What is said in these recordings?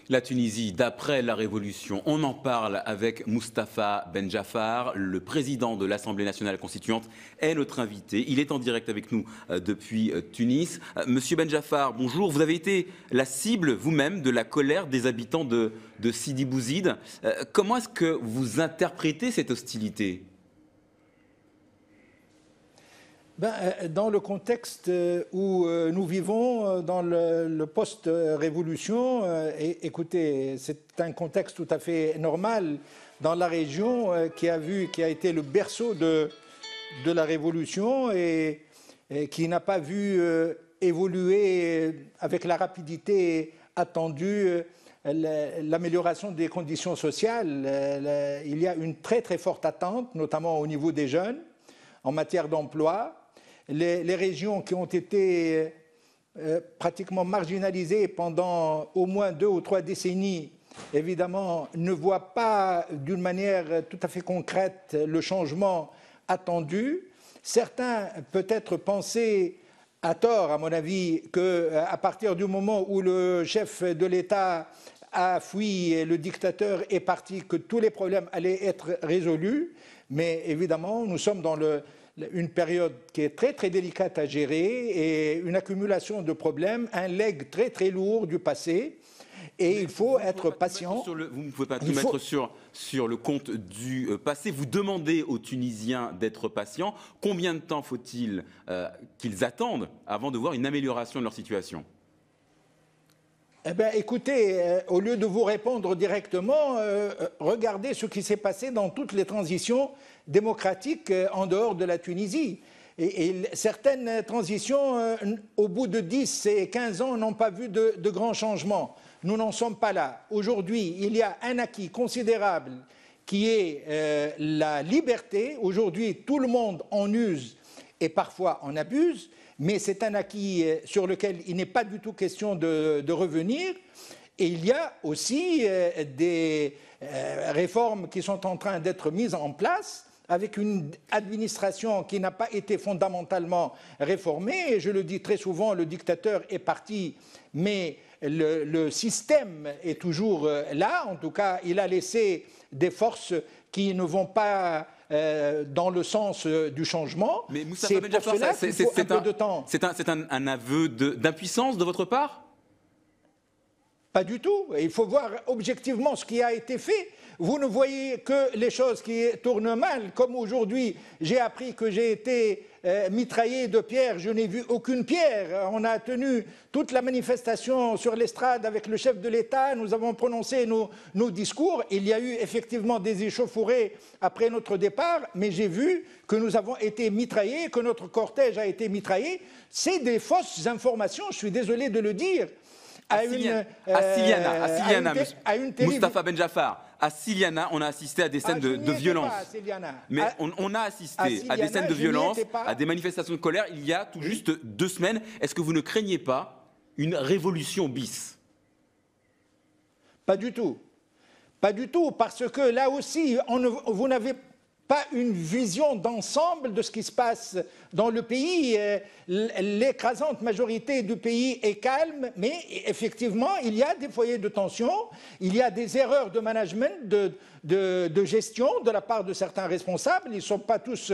La Tunisie, d'après la Révolution, on en parle avec Moustapha Benjafar, le président de l'Assemblée nationale constituante, est notre invité. Il est en direct avec nous depuis Tunis. Monsieur Benjafar, bonjour. Vous avez été la cible vous-même de la colère des habitants de Sidi Bouzid. Comment est-ce que vous interprétez cette hostilité ? Dans le contexte où nous vivons, dans le post-révolution, écoutez, c'est un contexte tout à fait normal dans la région qui a été le berceau de la révolution et qui n'a pas vu évoluer avec la rapidité attendue l'amélioration des conditions sociales. Il y a une très très forte attente, notamment au niveau des jeunes, en matière d'emploi. Les régions qui ont été pratiquement marginalisées pendant au moins 2 ou 3 décennies, évidemment, ne voient pas d'une manière tout à fait concrète le changement attendu. Certains peut-être pensaient, à tort à mon avis, qu'à partir du moment où le chef de l'État a fui et le dictateur est parti, que tous les problèmes allaient être résolus. Mais évidemment, nous sommes dans une période qui est très très délicate à gérer et une accumulation de problèmes, un legs très très lourd du passé. Et il faut être patient. Vous ne pouvez pas tout mettre sur le compte du passé. Vous demandez aux Tunisiens d'être patients. Combien de temps faut-il qu'ils attendent avant de voir une amélioration de leur situation ? Eh bien, écoutez, au lieu de vous répondre directement, regardez ce qui s'est passé dans toutes les transitions démocratiques en dehors de la Tunisie. Et certaines transitions, au bout de 10 et 15 ans, n'ont pas vu de grands changements. Nous n'en sommes pas là. Aujourd'hui, il y a un acquis considérable qui est la liberté. Aujourd'hui, tout le monde en use et parfois en abuse. Mais c'est un acquis sur lequel il n'est pas du tout question de revenir. Et il y a aussi des réformes qui sont en train d'être mises en place avec une administration qui n'a pas été fondamentalement réformée. Et je le dis très souvent, le dictateur est parti, mais le système est toujours là. En tout cas, il a laissé des forces qui ne vont pas dans le sens du changement. Mais Moustapha Benjafar, c'est un aveu d'impuissance de votre part ? Pas du tout. Il faut voir objectivement ce qui a été fait. Vous ne voyez que les choses qui tournent mal. Comme aujourd'hui, j'ai appris que j'ai été mitraillé de pierres. Je n'ai vu aucune pierre. On a tenu toute la manifestation sur l'estrade avec le chef de l'État. Nous avons prononcé nos discours. Il y a eu effectivement des échauffourées après notre départ, mais j'ai vu que nous avons été mitraillés, que notre cortège a été mitraillé. C'est des fausses informations, je suis désolé de le dire. À Siliana, Moustapha Benjafar, à Siliana, on a assisté à des scènes de violence. Mais on a assisté à des scènes de violence, à des manifestations de colère il y a tout juste 2 semaines. Est-ce que vous ne craignez pas une révolution bis ? Pas du tout. Pas du tout, parce que là aussi, vous n'avez pas une vision d'ensemble de ce qui se passe dans le pays. L'écrasante majorité du pays est calme, mais effectivement, il y a des foyers de tension, il y a des erreurs de management, de gestion de la part de certains responsables. Ils ne sont pas tous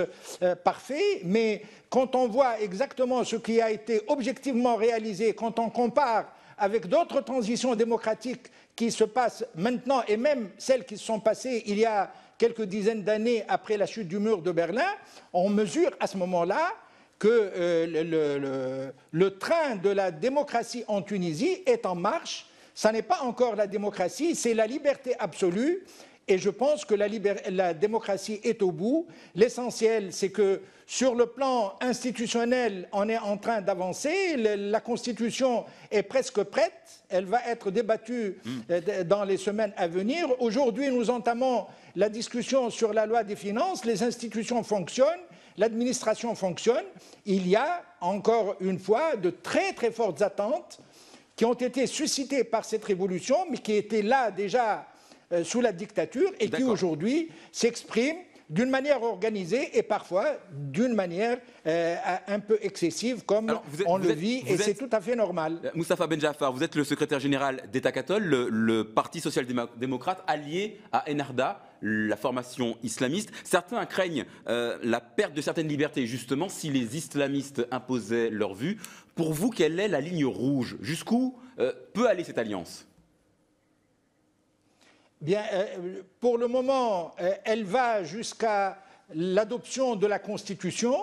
parfaits, mais quand on voit exactement ce qui a été objectivement réalisé, quand on compare avec d'autres transitions démocratiques qui se passent maintenant, et même celles qui se sont passées il y a quelques dizaines d'années après la chute du mur de Berlin, on mesure à ce moment-là que le train de la démocratie en Tunisie est en marche. Ça n'est pas encore la démocratie, c'est la liberté absolue. Et je pense que la démocratie est au bout. L'essentiel, c'est que sur le plan institutionnel, on est en train d'avancer. La Constitution est presque prête. Elle va être débattue dans les semaines à venir. Aujourd'hui, nous entamons la discussion sur la loi des finances. Les institutions fonctionnent, l'administration fonctionne. Il y a, encore une fois, de très très fortes attentes qui ont été suscitées par cette révolution, mais qui étaient là déjà sous la dictature et qui aujourd'hui s'exprime d'une manière organisée et parfois d'une manière un peu excessive, comme on le vit, et c'est tout à fait normal. Moustapha Benjafar, vous êtes le secrétaire général d'État catholique, le Parti social-démocrate allié à Ennahda, la formation islamiste. Certains craignent la perte de certaines libertés, justement, si les islamistes imposaient leur vue. Pour vous, quelle est la ligne rouge? Jusqu'où peut aller cette alliance? Bien, pour le moment, elle va jusqu'à l'adoption de la Constitution.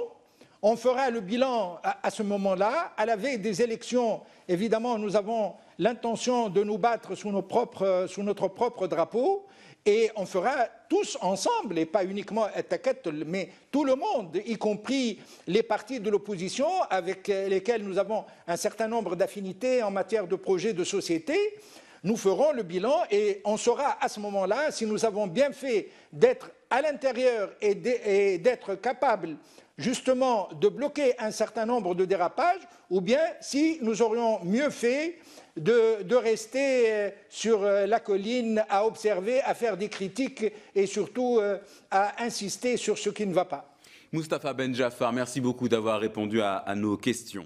On fera le bilan à ce moment-là. À la veille des élections, évidemment, nous avons l'intention de nous battre sous notre propre drapeau. Et on fera tous ensemble, et pas uniquement Takat, mais tout le monde, y compris les partis de l'opposition avec lesquels nous avons un certain nombre d'affinités en matière de projets de société. Nous ferons le bilan et on saura à ce moment-là si nous avons bien fait d'être à l'intérieur et d'être capables justement de bloquer un certain nombre de dérapages, ou bien si nous aurions mieux fait de rester sur la colline à observer, à faire des critiques et surtout à insister sur ce qui ne va pas. Moustapha Benjafar, merci beaucoup d'avoir répondu à nos questions.